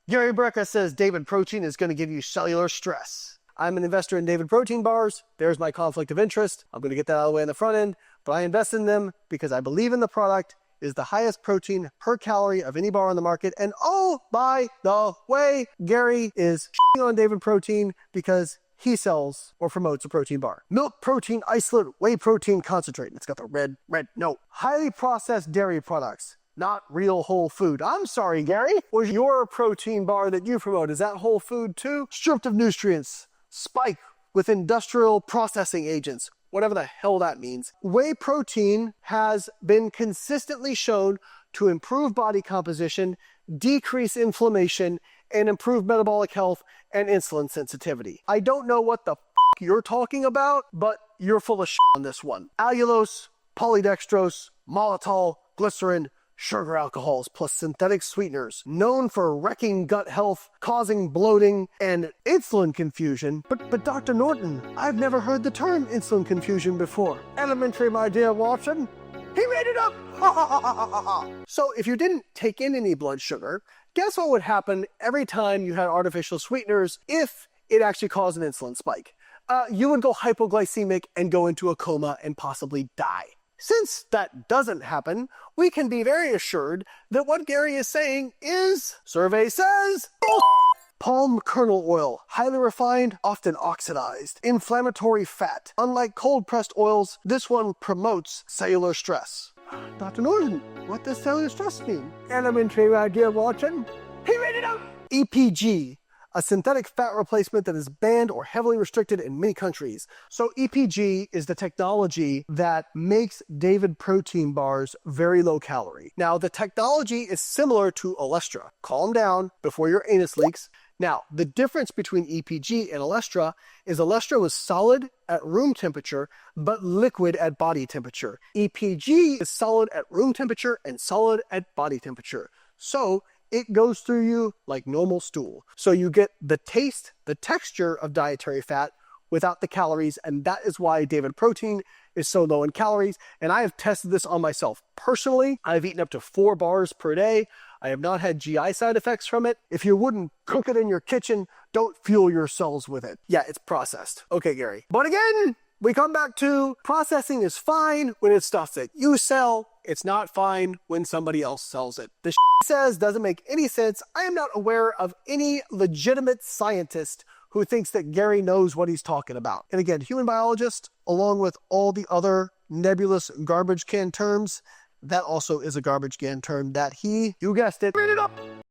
Gary Brecka says David Protein is going to give you cellular stress. I'm an investor in David Protein bars. There's my conflict of interest. I'm going to get that out of the way in the front end, but I invest in them because I believe in the product. It is the highest protein per calorie of any bar on the market. And oh, by the way, Gary is shitting on David Protein because he sells or promotes a protein bar. Milk protein isolate, whey protein concentrate. It's got the red note. Highly processed dairy products. Not real whole food. I'm sorry, Gary. Was your protein bar that you promote, is that whole food too? Stripped of nutrients, spike with industrial processing agents, whatever the hell that means. Whey protein has been consistently shown to improve body composition, decrease inflammation, and improve metabolic health and insulin sensitivity. I don't know what the you're talking about, but you're full of shit on this one. Allulose, polydextrose, maltol, glycerin, sugar alcohols plus synthetic sweeteners, known for wrecking gut health, causing bloating, and insulin confusion. But Dr. Norton, I've never heard the term insulin confusion before. Elementary, my dear Watson. He made it up! So if you didn't take in any blood sugar, guess what would happen every time you had artificial sweeteners if it actually caused an insulin spike? You would go hypoglycemic and go into a coma and possibly die. Since that doesn't happen, we can be very assured that what Gary is saying is, survey says, palm kernel oil, highly refined, often oxidized, inflammatory fat. Unlike cold-pressed oils, this one promotes cellular stress. Dr. Norton, what does cellular stress mean? Elementary, my dear Watson. He made it up! EPG, a synthetic fat replacement that is banned or heavily restricted in many countries. So EPG is the technology that makes David Protein bars very low calorie. Now, the technology is similar to Olestra. Calm down before your anus leaks. Now, the difference between EPG and Olestra is Olestra was solid at room temperature, but liquid at body temperature. EPG is solid at room temperature and solid at body temperature. So it goes through you like normal stool. So you get the taste, the texture of dietary fat without the calories, and that is why David Protein is so low in calories. And I have tested this on myself personally. I've eaten up to 4 bars per day. I have not had GI side effects from it. If you wouldn't cook it in your kitchen, don't fuel your cells with it. Yeah, it's processed. Okay, Gary. But again, we come back to processing is fine when it's stuff that you sell. It's not fine when somebody else sells it. The says doesn't make any sense. I am not aware of any legitimate scientist who thinks that Gary knows what he's talking about. And again, human biologist, along with all the other nebulous garbage can terms, that also is a garbage can term that he, you guessed it, made it up.